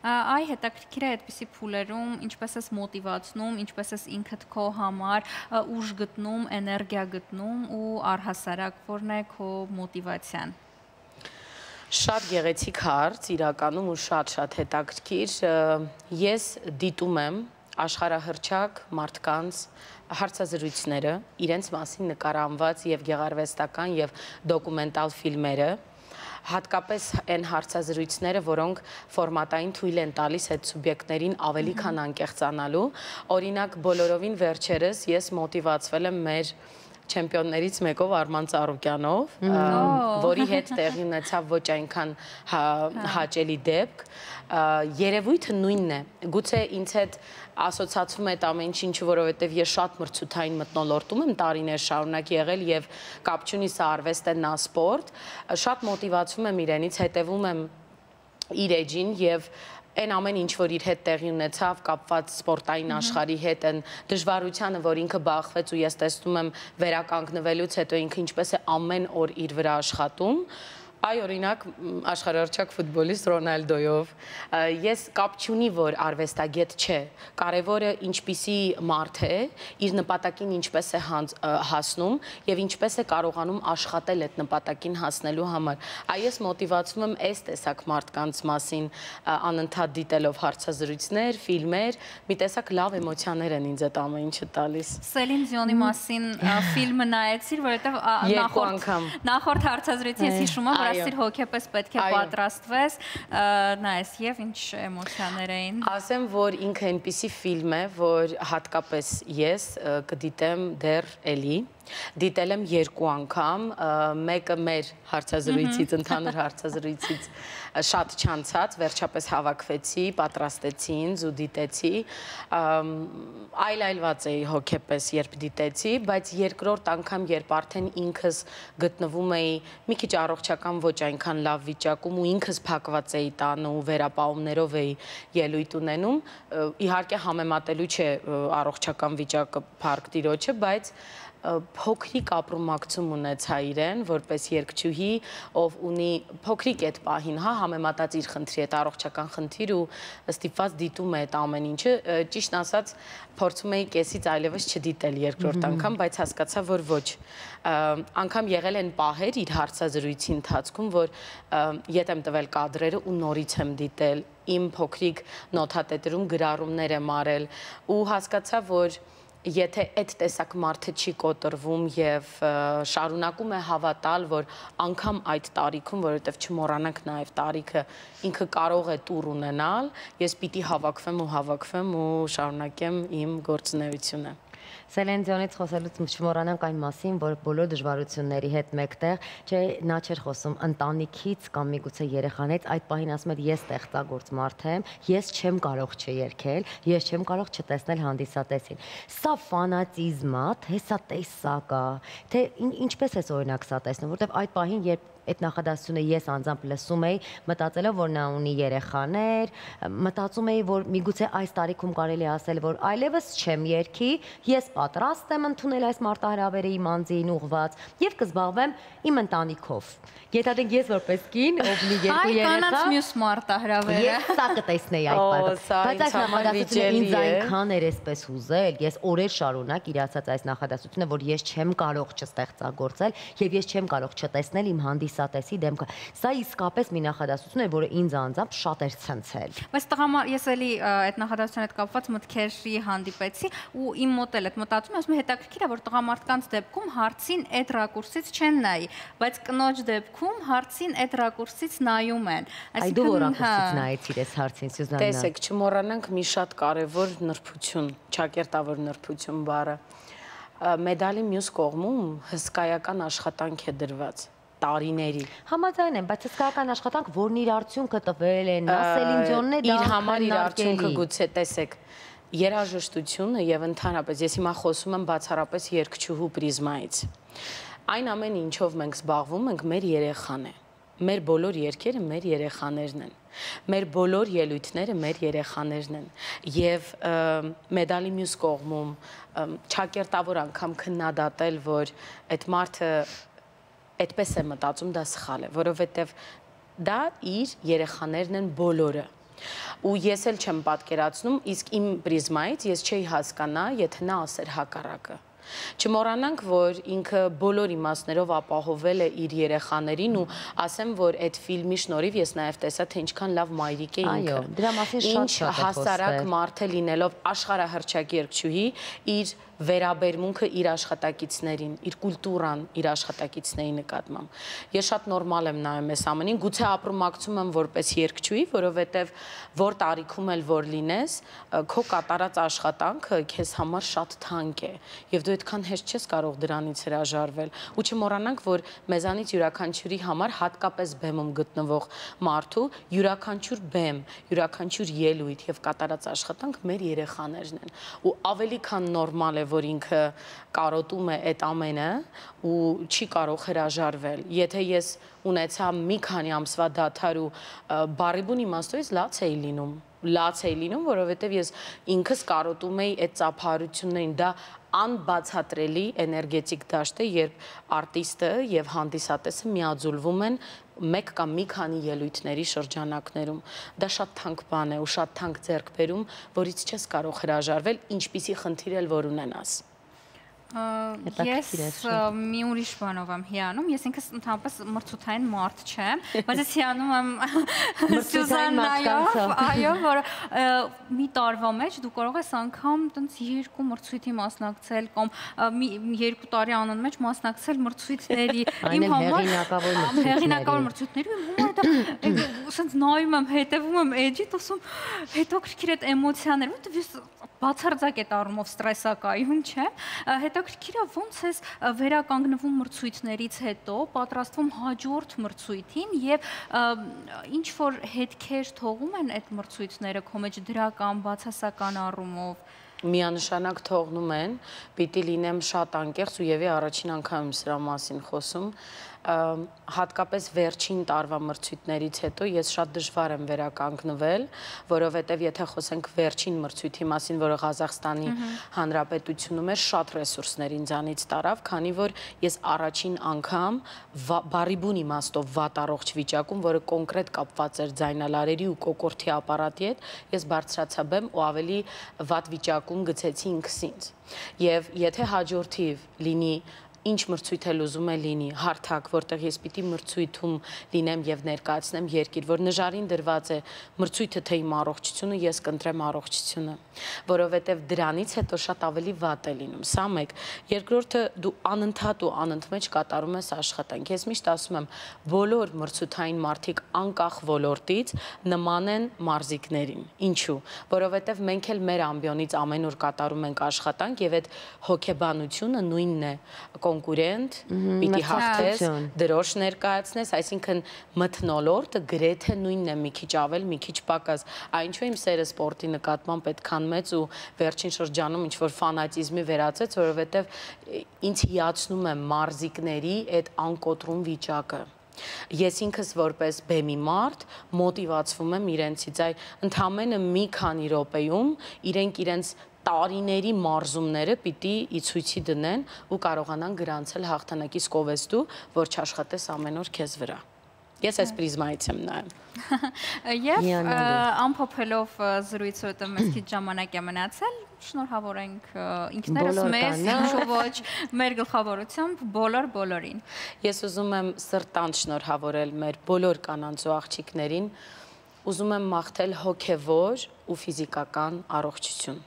Այ հետաքրքիր է այդպիսի փուլերում ինչպես ես մոտիվացնում, ինչպես ես ինքդ քո համար ուժ գտնում, էներգիա գտնում ու առհասարակ որն է քո մոտիվացիան։ Շատ գեղեցիկ հարց, իրականում ու շատ հետաքրքիր։ Ես դիտում եմ աշխարհահռչակ մարդկանց հարցազրույցները, իրենց մասին նկարանված եւ գեղարվեստական եւ դոկումենտալ ֆիլմերը, հատկապես այն հարցազրույցները, որոնք ֆորմատային թույլ են տալիս այդ սուբյեկտներին ավելի քան անկեղծանալու։ Օրինակ, բոլորովին վերջերս ես մոտիվացվել եմ մեր չեմպիոններից մեկով Արման Ծառուկյանով, որի հետ տեղի ունեցավ ոչ այնքան հաճելի դեպք, երևույթը նույնն է, գուցե ինձ հետ ասոցացվում է այդ ամեն ինչ, որովհետև ես շատ մրցութային մթնոլորտում եմ տարիներ շարունակ եղել և կապ չունի սա արվեստ է, նա սպորտ, շատ մոտիվացվում եմ իրենից, հետևում եմ իր էջին և այն ամեն ինչ, որ իր հետ տեղի ունեցավ, կապված սպորտային աշխարհի հետ, այն դժվարությանը, որ ինքը բախվեց ու ես տեսնում եմ վերականգնվելուց հետո ինքը ինչպես է ամեն օր իր վրա աշխատում, այ օրինակ աշխարհահռչակ ֆուտբոլիստ Ռոնալդոյով, ես կապ չունի, որ արվեստագետ չէ, կարևորը ինչպիսի մարդ է, իր նպատակին ինչպես է հասնում և ինչպես է կարողանում աշխատել այդ նպատակին հասնելու համար։ Այ ես մոտիվացվում եմ այս տեսակ մարդկանց մասին անընդհատ դիտելով հարցազրույցներ, ֆիլմեր, մի տեսակ լավ էմոցիաներ են ինձ այդ ամեն ինչը տալիս։ Սելին Դիոնի մասին ֆիլմը նայեցիր, որովհետև նախորդ հարցազրույցի ես հիշում եմ, ասիր հոգեպես պետք է պատրաստվես, նայես և ինչ էմոցիաներ էին։ Ասեմ, որ ինքը այնպիսի ֆիլմ է, որ հատկապես ես կդիտեմ դեռ էլի, դիտել եմ 2 անգամ, մեկը մեր հարցազրույցից, ընդհանուր հարցազրույցից շատ չանցած, վերջապես հավաքվեցի, պատրաստեցի ինձ ու դիտեցի, այլայլված էի հոգեպես, երբ դիտեցի, բայց երկրորդ անգամ, երբ արդեն ինքս գտնվում էի մի քիչ առողջական ոչ այնքան լավ վիճակում ու ինքս փակված էի տանը ու վերապահումներով էի ելույթ ունենում, իհարկե համեմատելու չէ առողջական վիճակը փառք Տիրոջը, բայց փոքրիկ ապրումակցում ունեցա իրեն, որպես երգչուհի, ով ունի փոքրիկ այդ պահին, համեմատած իր խնդրի հետ առողջական խնդիր ու ստիպված դիտում է այդ ամեն ինչը, ճիշտ ասած փորձում էի կեսից այլևս չդիտել երկրորդ անգամ, բայց հասկացա, որ ոչ, անգամ եղել են պահեր իր հարցազրույցի ընթացքում, որ ետ եմ տվել կադրերը ու նորից եմ դիտել, իմ փոքրիկ նոթատետրում գրառումներ եմ արել ու հասկացա, որ եթե այդ տեսակ մարդը չի կոտրվում և շարունակում է հավատալ, որ անգամ այդ տարիքում, որովհետև չմոռանանք նաև տարիքը ինքը կարող է տուր ունենալ, ես պիտի հավաքվեմ ու շարունակեմ իմ գործունեությունը։ Սելեն Դիոնից խոսելուց չմոռանանք այն մասին, որ բոլոր դժվարությունների հետ մեկտեղ նա չէր խոսում ընտանիքից կամ միգուցե երեխաներից, այդ պահին ասում էր ես ստեղծագործ մարդ եմ, ես չեմ կարող չերքել, ես չեմ կարող չտեսնել հանդիսատեսին։ Սա ֆանատիզմ է, թե սա տեսակ է, թե ինչպես է օրինակ սա տեսնում, որովհետև այդ պահին երբ այդ նախադասությունը ես անձամբ լսում էի, մտածելով, որ նա ունի երեխաներ, մտածում էի, որ միգուցե այս տարիքում կարելի է ասել, որ այլևս չեմ երգի, ես պատրաստ եմ ընդունել այս մարտահրավերը իմ անձին ուղղված եւ կզբաղվեմ իմ ընտանիքով։ Գիտեք, ես որպես կին, ով մի երկու երեխա, այ կանաց մյուս մարտահրավերը։ Ես սա կտեսնեի այդ պատը։ Բայց այս նախադասությունը ինձ այնքան էր էսպես հուզել, ես օրեր շարունակ իրացած այս նախադասությունը, որ ես չեմ կարող չստեղծագործել եւ ես չեմ կարող չտեսնել իմ հանդիսատեսի դեմքը։ Սա իսկապես մի նախադասություն է, որը ինձ անձամբ շատ էր ցնցել։ Բայց տղամարդ, ես էլի այդ նախադասության հետ կապված մտքերի հանդիպեցի ու իմ մոտ էլ այդ մտածում եմ, ասում եմ հետաքրքիր է, որ տղամարդկանց դեպքում հարցին այդ ռակուրսից չեն նայի, բայց կնոջ դեպքում հարցին այդ ռակուրսից նայում են։ Այ դու որ ռակուրսից նայեցիր այս հարցին, Սյուզաննա։ Տեսեք, չմոռանանք մի շատ կարևոր նրբություն, ճակերտավոր նրբություն բառը։ Մեդալի մյուս կողմում հսկայական աշխատանք է դրված տարիների։ Համաձայն եմ, բայց հսկայական աշխատանք, որն իր արդյունքը տվել է, նա Սելին Դիոնն է, դա իր համար իր արդյունքը գուցե տեսեք։ Երաժշտությունը եւ ընդհանրապես ես հիմա խոսում եմ բացառապես երգչուհու պրիզմայից։ Այն ամեն ինչով մենք զբաղվում ենք, մեր երեխան է։ Մեր բոլոր երգերը մեր երեխաներն են։ Մեր բոլոր ելույթները մեր երեխաներն են։ Եվ մեդալի մյուս կողմում ճակերտավոր անգամ քննադատել, որ այդ մարդը այդպես է մտածում, դա սխալ է, որովհետև դա իր երեխաներն են բոլորը։ Ու ես էլ չեմ պատկերացնում, իսկ իմ պրիզմայից ես չէի հասկանա, եթե նա ասեր հակառակը։ Չմոռանանք, որ ինքը բոլոր իմաստներով ապահովել է իր երեխաներին ու ասեմ, որ այդ ֆիլմի շնորհիվ ես նաև տեսա, թե ինչքան լավ մայրիկ է ինքը։ Այո, դրա մասին շատ է հասարակ մարդ է լինելով աշխարհահռչակ երգչուհի, իր վերաբերմունքը իր աշխատակիցներին, իր կուլտուրան իր աշխատակիցների նկատմամբ։ Ես շատ նորմալ եմ նայում այս ամենին, գուցե ապրումակցում եմ որպես երգչուհի, որովհետև որ տարիքում էլ որ լինես, քո կատարած աշխատանքը քեզ համար շատ թանկ է, եւ դու այդքան հեշտ չես կարող դրանից հրաժարվել։ Ու չմոռանանք, որ մեզանից յուրաքանչյուրի համար հատկապես բեմում գտնվող մարդու յուրաքանչյուր բեմ, յուրաքանչյուր ելույթ եւ կատարած աշխատանք մեր երեխաներն են։ Ու ավելի քան նորմալ է, որ ինքը կարոտում է այդ ամենը ու չի կարող հրաժարվել։ Եթե ես ունեցա մի քանի ամսվա դադար ու բարիբուն իմաստով լաց էի լինում, որովհետև ես ինքս կարոտում էի այդ ծափահարություններին, դա անբացատրելի էներգետիկ դաշտ է, երբ արտիստը եւ հանդիսատեսը միաձուլվում են մեկ կամ մի քանի ելույթների շրջանակներում։ Դա շատ թանկ բան է ու շատ թանկ ձեռքբերում, որից չես կարող հրաժարվել, ինչպիսի խնդիր էլ որ ունենաս։ Ես մի ուրիշ բանով եմ հիանում, ես ինքս ընդհանրապես մրցութային մարդ չեմ, բայց ես հիանում եմ Սյուզաննայով, այո, որ մի տարվա մեջ դու կարող ես անգամ տենց երկու մրցույթի մասնակցել կամ երկու տարի անուն մեջ մասնակցել մրցույթների, իմ համար հեղինակավոր մրցույթների, իմ համար դա ասենց նայում եմ, հետևում եմ էջից, ասում հետաքրքիր այդ էմոցիաները, որտեվ ես բացարձակ այդ առումով ստրեսակայուն չեմ, հետաքրքիր է ոնց ես վերականգնվում մրցույթներից հետո, պատրաստվում հաջորդ մրցույթին եւ ինչ որ հետքեր թողում են այդ մրցույթները քո մեջ դրական, բացասական առումով։ Միանշանակ թողնում են, պիտի լինեմ շատ անկեղծ ու եւի առաջին անգամ սրա մասին խոսում, հատկապես վերջին տարվա մրցույթներից հետո ես շատ դժվար եմ վերականգնվել, որովհետև եթե խոսենք վերջին մրցույթի մասին, որը Ղազախստանի Հանրապետությունում էր, շատ ռեսուրսներ ինձանից տարավ, քանի որ ես առաջին անգամ բարիբուն իմաստով վատ առողջ վիճակում, որը կոնկրետ կապված էր ձայնալարերի ու կոկորդի ապարատի հետ, ես բարձրացա բեմ ու ավելի վատ վիճակում գցեցի ինքս ինձ։ Եվ եթե հաջորդիվ լինի ինչ մրցույթ էլ ուզում է լինի, հարթակ, որտեղ ես պիտի մրցույթում լինեմ եւ ներկայացնեմ երկիր, որ նժարին դրված է մրցույթը թե իմ առողջությունը, ես կընտրեմ առողջությունը, որովհետեւ դրանից հետո շատ ավելի վատ է լինում։ Սա մեկ, երկրորդը դու անընդհատ ու անընդմեջ կատարում ես աշխատանք։ Ես միշտ ասում եմ, բոլոր մրցութային մարդիկ անկախ ոլորտից նման են մարզիկներին։ Ինչու՞, որովհետեւ մենք էլ մեր ամբիոնից ամեն օր կատարում ենք աշխատանք եւ այդ հոգեբանությունը նույնն է, կոնկուրենտ, պիտի հաղթես, դրոշ ներկայացնես, այսինքն մթնոլորտը գրեթե նույնն է, մի քիչ ավել, մի քիչ պակաս։ Այնչու իմ սերը սպորտի նկատմամբ այդքան մեծ ու վերջին շրջանում ինչ որ ֆանատիզմի վերածեց, որովհետեւ ինձ հիացնում է մարզիկների այդ անկոտրում վիճակը։ Ես ինքս որպես բեմի մարդ մոտիվացվում եմ իրենցից, ընդամենը մի քանի րոպեում իրենք իրենց տարիների մարզումները պիտի ի ցույցի դնեն ու կարողանան գրանցել հաղթանակի սկովեստու, որ չաշխատես ամեն օր քեզ վրա։ Ես այս պրիզմայից եմ նայում։ Եվ ամփոփելով զրույցը, որտեղ մեզ քիչ ժամանակ է մնացել, շնորհավոր ենք ինքներս մեզ, ինչու ոչ, մեր գլխավորությամբ բոլորին։ Ես ուզում եմ սրտանց շնորհավորել մեր բոլոր կանանց ու աղջիկներին, ուզում եմ մաղթել հոգևոր ու ֆիզիկական առողջություն։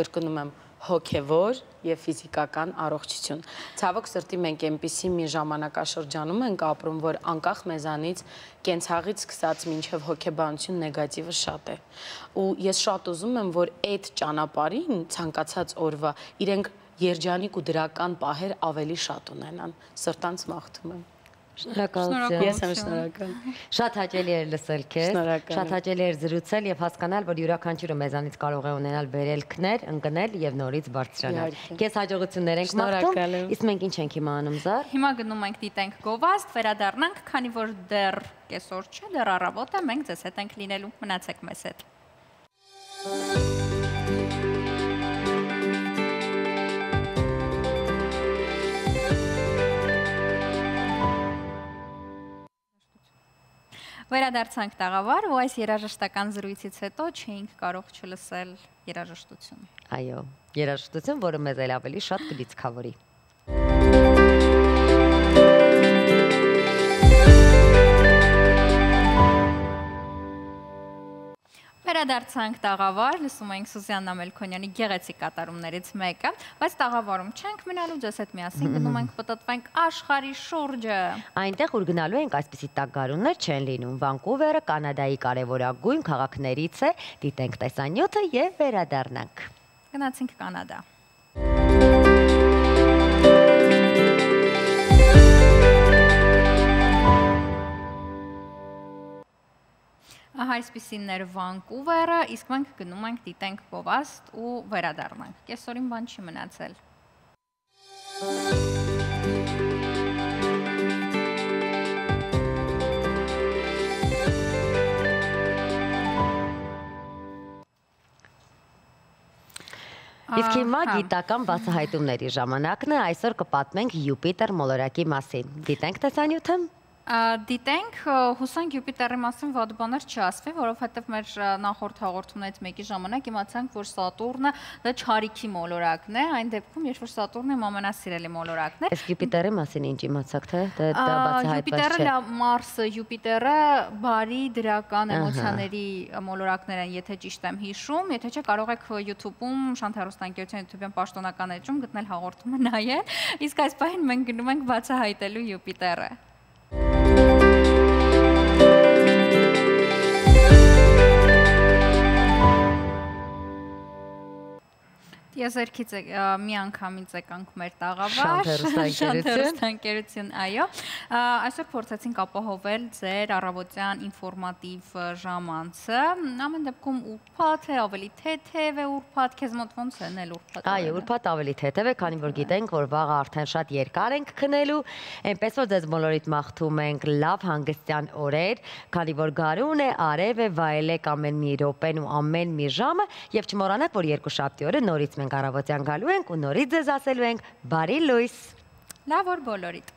Կրկնում եմ, հոգևոր եւ ֆիզիկական առողջություն։ Ցավոք սրտի մենք այնպիսի մի ժամանակաշրջանում ենք ապրում, որ անկախ մեզանից կենցաղից սկսած մինչև հոգեբանություն նեգատիվը շատ է։ Ու ես շատ ուզում եմ, որ այդ ճանապարհին ցանկացած օրվա իրենք երջանիկ ու դրական պահեր ավելի շատ ունենան։ Սրտանց մաղթում եմ։ Շնորհակալություն։ Ես եմ շնորհակալ։ Շատ հաճելի էր լսել քեզ, շատ հաճելի էր զրուցել եւ հասկանալ, որ յուրաքանչյուրը մեզանից կարող է ունենալ վերելքներ, ընկնել եւ նորից բարձրանալ։ Քեզ հաջողություններ ենք մաղթում։ Իսկ մենք ինչ ենք հիմա անում, Զար։ Հիմա գնում ենք դիտենք գովազդ, վերադառնանք, քանի որ դեռ կեսօր չէ, դեռ առավոտ է, մենք ձեզ հետ ենք լինելու։ Մնացեք մեզ հետ։ Վերադարձանք տաղավար, ու այս երաժշտական զրույցից հետո չէինք կարող չլսել երաժշտություն։ Այո, երաժշտություն, որը մեզ էլ ավելի շատ կլիցքավորի։ Վերադարձանք տաղավար, լսում ենք Սուզաննա Մելքոնյանի գեղեցիկ կատարումներից մեկը, բայց տաղավարում չենք մնալու, ձեզ հետ միասին գնում ենք պտտվենք աշխարհի շուրջը։ Այնտեղ որ գնալու ենք այսպիսի տագարուններ չեն լինում։ Վանկուվերը Կանադայի կարևորագույն քաղաքներից է, դիտենք տեսանյութը եւ վերադառնանք։ Գնացինք Կանադա։ Ահա այսպիսին էր Վանկուվերը, իսկ մենք գնում ենք դիտենք գովազդ ու վերադառնանք։ Կեսօրին բան չի մնացել։ Իսկ հիմա գիտական բացահայտումների ժամանակն է, այսօր կպատմենք Յուպիտեր մոլորակի մասին։ Դիտենք տեսանյութը։ Դիտենք, հուսանք Յուպիտերի մասին վատ բաներ չասվի, որովհետև մեր նախորդ հաղորդումներից մեկի ժամանակ իմացանք, որ Սատուրնը դա չարիքի մոլորակն է, այն դեպքում, երբ որ Սատուրնը իմ ամենասիրելի մոլորակն է։ Իսկ Յուպիտերի մասին ինչ իմացաք, թե դա բացահայտված չէ։ Մարսը, Յուպիտերը բարի դրական էմոցիաների մոլորակներ են, եթե ճիշտ եմ հիշում, եթե չէ կարող եք YouTube-ում Շանթ հեռուստաընկերության YouTube-յան պաշտոնական էջում գտնել հաղորդումը նայել, իսկ այս պահին մենք գնում ենք բացահայտելու Յուպիտերը։ Եզերքից մի անգամից եկանք մեր տաղավար, Շանթ հեռուստաընկերություն, այո, այսօր փորձեցինք ապահովել ձեր առավոտյան ինֆորմատիվ ժամանցը, ամեն դեպքում ուրբաթ է, ավելի թեթև է ուրբաթ, քեզ մոտ ոնց է նել ուրբաթ։ Այո, ուրբաթ ավելի թեթև է, քանի որ գիտենք, որ վաղը արդեն շատ երկար ենք քնելու, այնպես որ ձեզ բոլորիդ մաղթում ենք լավ հանգստյան օրեր, քանի որ գարուն է, արև է, վայելեք ամեն մի րոպեն ու ամեն մի ժամը եւ չմոռանաք, որ երկուշաբթի օրը նորից մենք առավոտյան գալու ենք ու նորից ձեզ ասելու ենք բարի լույս։ Լավ օր բոլորիդ։